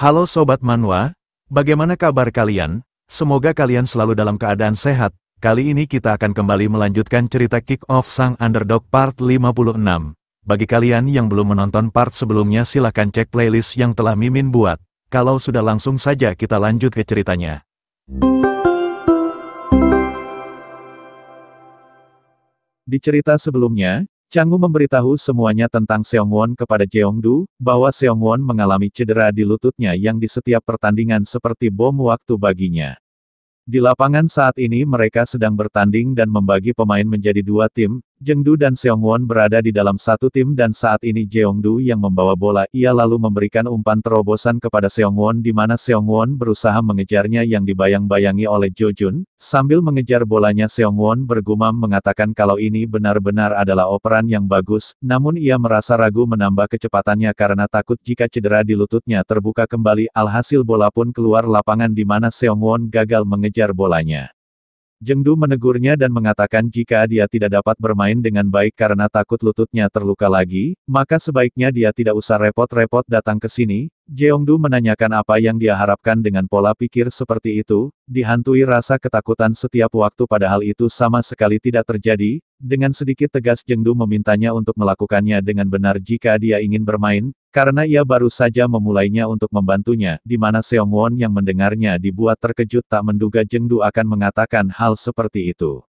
Halo Sobat Manhwa, bagaimana kabar kalian? Semoga kalian selalu dalam keadaan sehat. Kali ini kita akan kembali melanjutkan cerita Kick Off Sang Underdog Part 56. Bagi kalian yang belum menonton part sebelumnya silahkan cek playlist yang telah Mimin buat. Kalau sudah langsung saja kita lanjut ke ceritanya. Di cerita sebelumnya, Changwoo memberitahu semuanya tentang Seongwon kepada Jeongdu, bahwa Seongwon mengalami cedera di lututnya yang di setiap pertandingan seperti bom waktu baginya. Di lapangan saat ini mereka sedang bertanding dan membagi pemain menjadi dua tim, Jeongdu dan Seongwon berada di dalam satu tim dan saat ini Jeongdu yang membawa bola, ia lalu memberikan umpan terobosan kepada Seongwon di mana Seongwon berusaha mengejarnya yang dibayang-bayangi oleh Jo Jun. Sambil mengejar bolanya Seongwon bergumam mengatakan kalau ini benar-benar adalah operan yang bagus, namun ia merasa ragu menambah kecepatannya karena takut jika cedera di lututnya terbuka kembali, alhasil bola pun keluar lapangan di mana Seongwon gagal mengejar bolanya. Jeongdu menegurnya dan mengatakan jika dia tidak dapat bermain dengan baik karena takut lututnya terluka lagi, maka sebaiknya dia tidak usah repot-repot datang ke sini. Jeongdu menanyakan apa yang dia harapkan dengan pola pikir seperti itu, dihantui rasa ketakutan setiap waktu padahal itu sama sekali tidak terjadi. Dengan sedikit tegas Jeongdu memintanya untuk melakukannya dengan benar jika dia ingin bermain, karena ia baru saja memulainya untuk membantunya, di mana Seongwon yang mendengarnya dibuat terkejut tak menduga Jeongdu akan mengatakan hal seperti itu.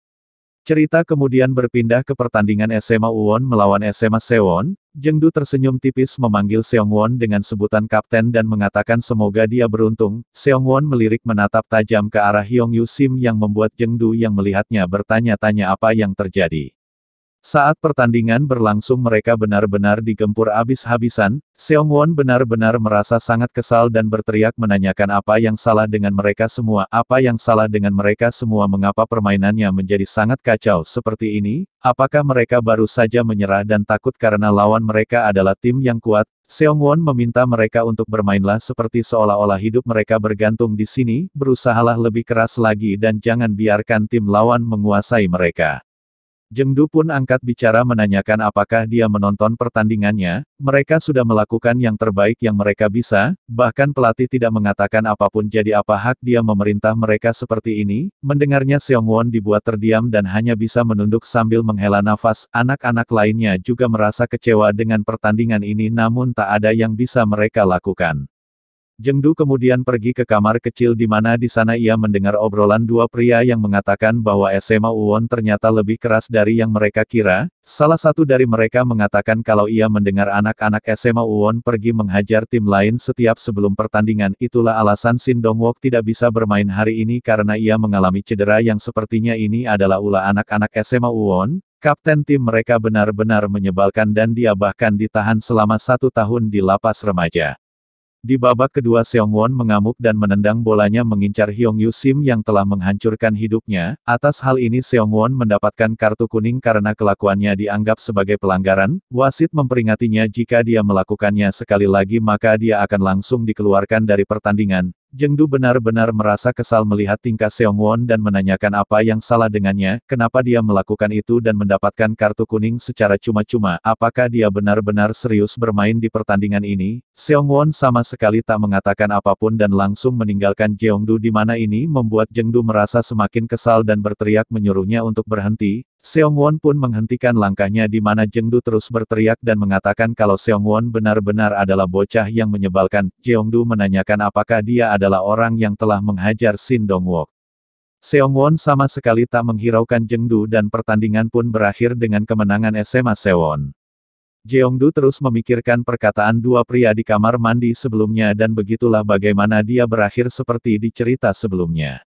Cerita kemudian berpindah ke pertandingan SMA Uwon melawan SMA Sewon. Jeongdu tersenyum tipis memanggil Seongwon dengan sebutan kapten dan mengatakan semoga dia beruntung. Seongwon melirik menatap tajam ke arah Hyongyu Sim yang membuat Jeongdu yang melihatnya bertanya-tanya apa yang terjadi. Saat pertandingan berlangsung mereka benar-benar digempur abis-habisan, Seongwon benar-benar merasa sangat kesal dan berteriak menanyakan apa yang salah dengan mereka semua, mengapa permainannya menjadi sangat kacau seperti ini, apakah mereka baru saja menyerah dan takut karena lawan mereka adalah tim yang kuat. Seongwon meminta mereka untuk bermainlah seperti seolah-olah hidup mereka bergantung di sini, berusahalah lebih keras lagi dan jangan biarkan tim lawan menguasai mereka. Jeongdu pun angkat bicara menanyakan apakah dia menonton pertandingannya, mereka sudah melakukan yang terbaik yang mereka bisa, bahkan pelatih tidak mengatakan apapun jadi apa hak dia memerintah mereka seperti ini. Mendengarnya Seongwon dibuat terdiam dan hanya bisa menunduk sambil menghela nafas, anak-anak lainnya juga merasa kecewa dengan pertandingan ini namun tak ada yang bisa mereka lakukan. Jeongdu kemudian pergi ke kamar kecil di mana di sana ia mendengar obrolan dua pria yang mengatakan bahwa SMA Uwon ternyata lebih keras dari yang mereka kira. Salah satu dari mereka mengatakan kalau ia mendengar anak-anak SMA Uwon pergi menghajar tim lain setiap sebelum pertandingan. Itulah alasan Shin Dong-wook tidak bisa bermain hari ini karena ia mengalami cedera yang sepertinya ini adalah ulah anak-anak SMA Uwon. Kapten tim mereka benar-benar menyebalkan dan dia bahkan ditahan selama 1 tahun di lapas remaja. Di babak kedua Seongwon mengamuk dan menendang bolanya mengincar Hyongyu Sim yang telah menghancurkan hidupnya. Atas hal ini Seongwon mendapatkan kartu kuning karena kelakuannya dianggap sebagai pelanggaran. Wasit memperingatinya jika dia melakukannya sekali lagi maka dia akan langsung dikeluarkan dari pertandingan. Jeongdu benar-benar merasa kesal melihat tingkah Seongwon dan menanyakan apa yang salah dengannya, kenapa dia melakukan itu dan mendapatkan kartu kuning secara cuma-cuma, apakah dia benar-benar serius bermain di pertandingan ini. Seongwon sama sekali tak mengatakan apapun dan langsung meninggalkan Jeongdu di mana ini membuat Jeongdu merasa semakin kesal dan berteriak menyuruhnya untuk berhenti. Seongwon pun menghentikan langkahnya di mana Jeongdu terus berteriak dan mengatakan kalau Seongwon benar-benar adalah bocah yang menyebalkan. Jeongdu menanyakan apakah dia adalah orang yang telah menghajar Shin Dong-wook. Seongwon sama sekali tak menghiraukan Jeongdu dan pertandingan pun berakhir dengan kemenangan SMA Sewon. Jeongdu terus memikirkan perkataan dua pria di kamar mandi sebelumnya dan begitulah bagaimana dia berakhir seperti di cerita sebelumnya.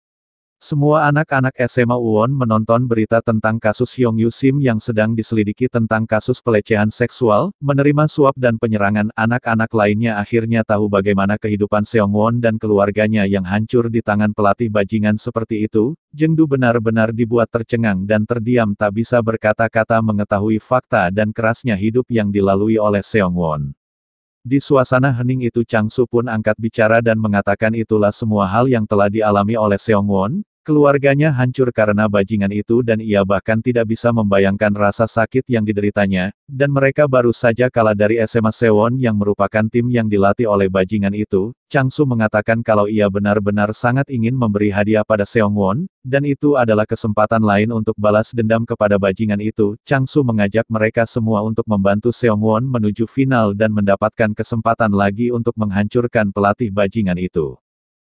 Semua anak-anak SMA Uwon menonton berita tentang kasus Hyongyu Sim yang sedang diselidiki tentang kasus pelecehan seksual, menerima suap dan penyerangan. Anak-anak lainnya akhirnya tahu bagaimana kehidupan Seongwon dan keluarganya yang hancur di tangan pelatih bajingan seperti itu. Jeongdu benar-benar dibuat tercengang dan terdiam tak bisa berkata-kata mengetahui fakta dan kerasnya hidup yang dilalui oleh Seongwon. Di suasana hening itu Changsu pun angkat bicara dan mengatakan itulah semua hal yang telah dialami oleh Seongwon. Keluarganya hancur karena bajingan itu dan ia bahkan tidak bisa membayangkan rasa sakit yang dideritanya, dan mereka baru saja kalah dari SMA Sewon yang merupakan tim yang dilatih oleh bajingan itu. Changsu mengatakan kalau ia benar-benar sangat ingin memberi hadiah pada Seongwon, dan itu adalah kesempatan lain untuk balas dendam kepada bajingan itu. Changsu mengajak mereka semua untuk membantu Seongwon menuju final dan mendapatkan kesempatan lagi untuk menghancurkan pelatih bajingan itu.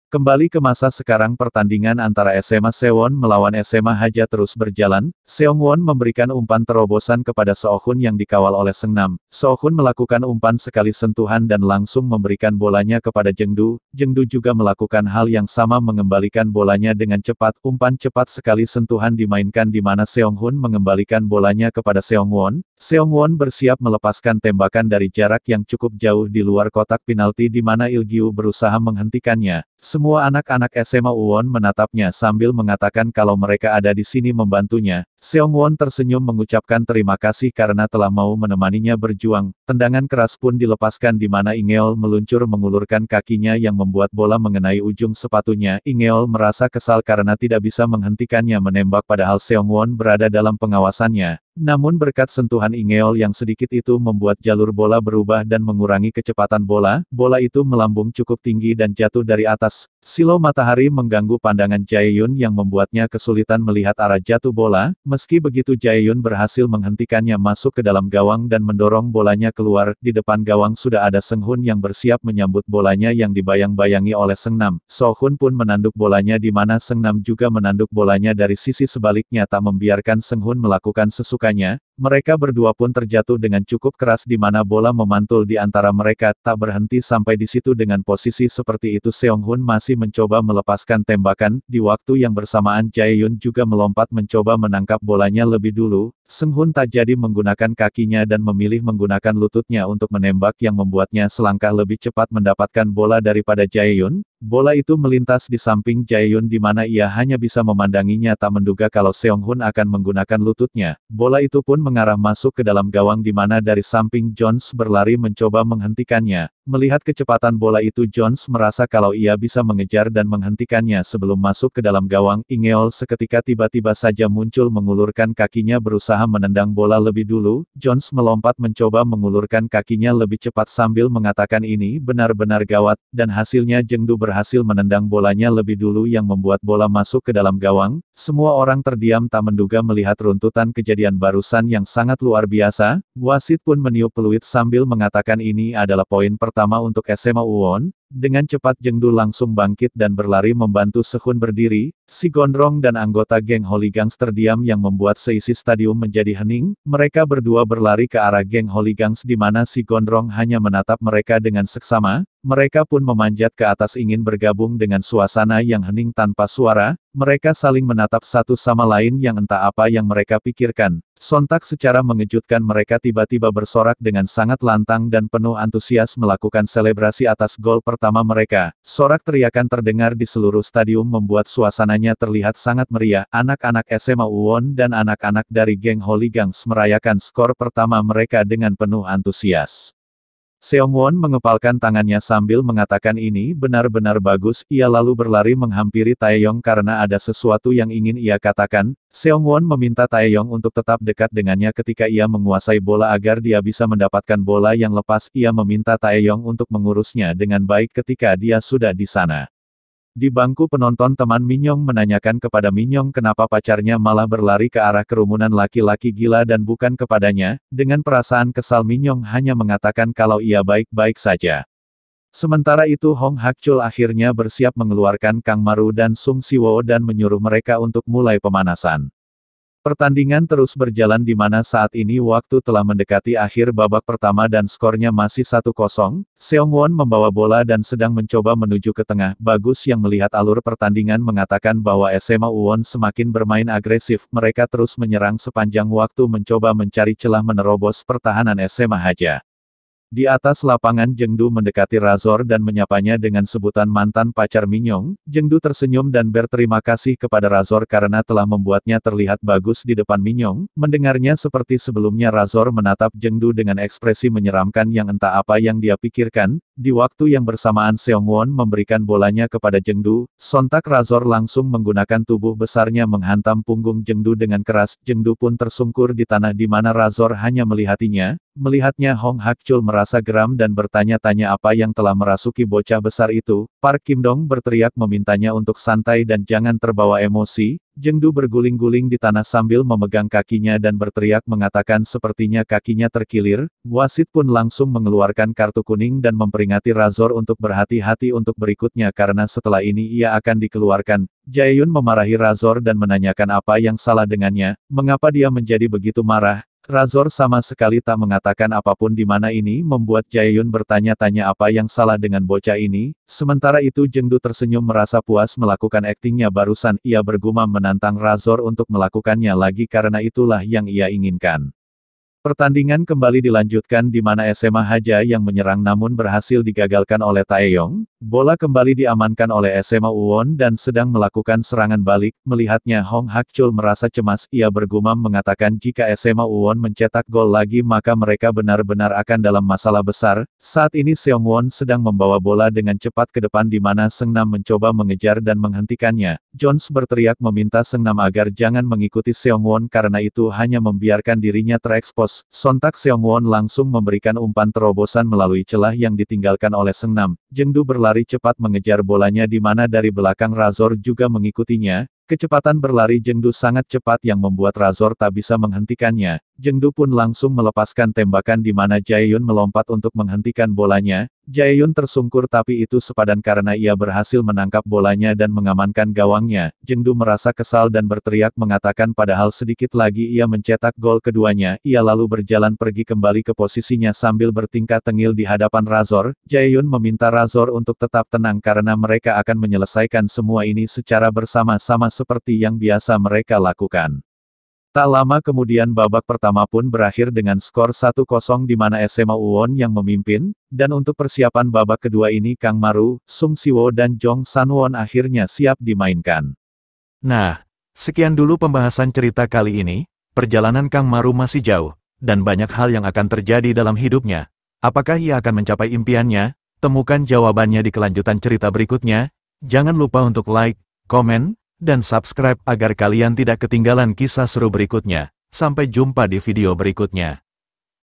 Kembali ke masa sekarang pertandingan antara SMA Sewon melawan SMA Haja terus berjalan, Seongwon memberikan umpan terobosan kepada Seohun yang dikawal oleh Seongnam. Seohun melakukan umpan sekali sentuhan dan langsung memberikan bolanya kepada Jengdu. Jengdu juga melakukan hal yang sama mengembalikan bolanya dengan cepat. Umpan cepat sekali sentuhan dimainkan di mana Seonghun mengembalikan bolanya kepada Seongwon. Seongwon bersiap melepaskan tembakan dari jarak yang cukup jauh di luar kotak penalti di mana Ilgyu berusaha menghentikannya. Semua anak-anak SMA Uwon menatapnya sambil mengatakan kalau mereka ada di sini membantunya. Seongwon tersenyum mengucapkan terima kasih karena telah mau menemaninya berjuang. Tendangan keras pun dilepaskan di mana Ingeol meluncur mengulurkan kakinya yang membuat bola mengenai ujung sepatunya. Ingeol merasa kesal karena tidak bisa menghentikannya menembak padahal Seongwon berada dalam pengawasannya. Namun berkat sentuhan Ingeol yang sedikit itu membuat jalur bola berubah dan mengurangi kecepatan bola. Bola itu melambung cukup tinggi dan jatuh dari atas. Silau matahari mengganggu pandangan Jaehyun yang membuatnya kesulitan melihat arah jatuh bola. Meski begitu Jaehyun berhasil menghentikannya masuk ke dalam gawang dan mendorong bolanya keluar. Di depan gawang sudah ada Seonghun yang bersiap menyambut bolanya yang dibayang-bayangi oleh Seongnam. Seohun pun menanduk bolanya di mana Seongnam juga menanduk bolanya dari sisi sebaliknya tak membiarkan Seonghun melakukan sesukanya. Mereka berdua pun terjatuh dengan cukup keras di mana bola memantul di antara mereka. Tak berhenti sampai di situ dengan posisi seperti itu Seonghun masih mencoba melepaskan tembakan. Di waktu yang bersamaan Jaehyun juga melompat mencoba menangkap bolanya lebih dulu. Seonghun tak jadi menggunakan kakinya dan memilih menggunakan lututnya untuk menembak yang membuatnya selangkah lebih cepat mendapatkan bola daripada Jaehyun. Bola itu melintas di samping Jaehyun di mana ia hanya bisa memandanginya tak menduga kalau Seonghun akan menggunakan lututnya. Bola itu pun mengarah masuk ke dalam gawang di mana dari samping Jones berlari mencoba menghentikannya. Melihat kecepatan bola itu Jones merasa kalau ia bisa mengejar dan menghentikannya sebelum masuk ke dalam gawang. Ingeol seketika tiba-tiba saja muncul mengulurkan kakinya berusaha menendang bola lebih dulu. Jones melompat mencoba mengulurkan kakinya lebih cepat sambil mengatakan ini benar-benar gawat, dan hasilnya Jengdu berhasil menendang bolanya lebih dulu yang membuat bola masuk ke dalam gawang. Semua orang terdiam tak menduga melihat runtutan kejadian barusan yang sangat luar biasa. Wasit pun meniup peluit sambil mengatakan ini adalah poin pertama untuk SMA Uwon. Dengan cepat Jengdu langsung bangkit dan berlari membantu Seonghun berdiri. Si Gondrong dan anggota geng Hooligans terdiam yang membuat seisi stadium menjadi hening. Mereka berdua berlari ke arah geng Hooligans di mana si Gondrong hanya menatap mereka dengan seksama. Mereka pun memanjat ke atas ingin bergabung dengan suasana yang hening tanpa suara. Mereka saling menatap satu sama lain yang entah apa yang mereka pikirkan. Sontak secara mengejutkan mereka tiba-tiba bersorak dengan sangat lantang dan penuh antusias melakukan selebrasi atas gol pertama mereka. Sorak teriakan terdengar di seluruh stadium membuat suasananya terlihat sangat meriah. Anak-anak SMA Uwon dan anak-anak dari geng Hooligans merayakan skor pertama mereka dengan penuh antusias. Seongwon mengepalkan tangannya sambil mengatakan ini benar-benar bagus. Ia lalu berlari menghampiri Taeyong karena ada sesuatu yang ingin ia katakan. Seongwon meminta Taeyong untuk tetap dekat dengannya ketika ia menguasai bola agar dia bisa mendapatkan bola yang lepas. Ia meminta Taeyong untuk mengurusnya dengan baik ketika dia sudah di sana. Di bangku penonton teman Minyong menanyakan kepada Minyong kenapa pacarnya malah berlari ke arah kerumunan laki-laki gila dan bukan kepadanya. Dengan perasaan kesal Minyong hanya mengatakan kalau ia baik-baik saja. Sementara itu Hong Hakchul akhirnya bersiap mengeluarkan Kang Maru dan Sung Siwo dan menyuruh mereka untuk mulai pemanasan. Pertandingan terus berjalan di mana saat ini waktu telah mendekati akhir babak pertama dan skornya masih 1-0. Seongwon membawa bola dan sedang mencoba menuju ke tengah. Bagus yang melihat alur pertandingan mengatakan bahwa SMA Uwon semakin bermain agresif. Mereka terus menyerang sepanjang waktu mencoba mencari celah menerobos pertahanan SMA Haja. Di atas lapangan Jengdu mendekati Razor dan menyapanya dengan sebutan mantan pacar Minyong. Jengdu tersenyum dan berterima kasih kepada Razor karena telah membuatnya terlihat bagus di depan Minyong. Mendengarnya seperti sebelumnya Razor menatap Jengdu dengan ekspresi menyeramkan yang entah apa yang dia pikirkan. Di waktu yang bersamaan Seongwon memberikan bolanya kepada Jengdu. Sontak Razor langsung menggunakan tubuh besarnya menghantam punggung Jengdu dengan keras. Jengdu pun tersungkur di tanah di mana Razor hanya melihatinya. Melihatnya Hong Hakchul merasa geram dan bertanya-tanya apa yang telah merasuki bocah besar itu. Park Kim-dong berteriak memintanya untuk santai dan jangan terbawa emosi. Jengdu berguling-guling di tanah sambil memegang kakinya dan berteriak mengatakan sepertinya kakinya terkilir. Wasit pun langsung mengeluarkan kartu kuning dan memperingati Razor untuk berhati-hati untuk berikutnya karena setelah ini ia akan dikeluarkan. Jaehyun memarahi Razor dan menanyakan apa yang salah dengannya, mengapa dia menjadi begitu marah. Razor sama sekali tak mengatakan apapun di mana ini membuat Jaehyun bertanya-tanya apa yang salah dengan bocah ini. Sementara itu Jengdu tersenyum merasa puas melakukan aktingnya barusan. Ia bergumam menantang Razor untuk melakukannya lagi karena itulah yang ia inginkan. Pertandingan kembali dilanjutkan di mana SMA Haja yang menyerang namun berhasil digagalkan oleh Taeyong. Bola kembali diamankan oleh SMA Uwon dan sedang melakukan serangan balik. Melihatnya Hong Hakchul merasa cemas. Ia bergumam mengatakan jika SMA Uwon mencetak gol lagi maka mereka benar-benar akan dalam masalah besar. Saat ini Seongwon sedang membawa bola dengan cepat ke depan di mana Seongnam mencoba mengejar dan menghentikannya. Jones berteriak meminta Seongnam agar jangan mengikuti Seongwon karena itu hanya membiarkan dirinya terekspos. Sontak Seongwon langsung memberikan umpan terobosan melalui celah yang ditinggalkan oleh Seongnam. Jengdu berlari cepat mengejar bolanya di mana dari belakang Razor juga mengikutinya. Kecepatan berlari Jengdu sangat cepat yang membuat Razor tak bisa menghentikannya. Jengdu pun langsung melepaskan tembakan di mana Jaehyun melompat untuk menghentikan bolanya. Jaehyun tersungkur tapi itu sepadan karena ia berhasil menangkap bolanya dan mengamankan gawangnya. Jengdu merasa kesal dan berteriak mengatakan padahal sedikit lagi ia mencetak gol keduanya. Ia lalu berjalan pergi kembali ke posisinya sambil bertingkah tengil di hadapan Razor. Jaehyun meminta Razor untuk tetap tenang karena mereka akan menyelesaikan semua ini secara bersama-sama seperti yang biasa mereka lakukan. Tak lama kemudian babak pertama pun berakhir dengan skor 1-0 di mana SMA Uwon yang memimpin, dan untuk persiapan babak kedua ini Kang Maru, Sung Siwo dan Jong Sanwon akhirnya siap dimainkan. Nah, sekian dulu pembahasan cerita kali ini. Perjalanan Kang Maru masih jauh, dan banyak hal yang akan terjadi dalam hidupnya. Apakah ia akan mencapai impiannya? Temukan jawabannya di kelanjutan cerita berikutnya. Jangan lupa untuk like, komen, dan subscribe agar kalian tidak ketinggalan kisah seru berikutnya. Sampai jumpa di video berikutnya.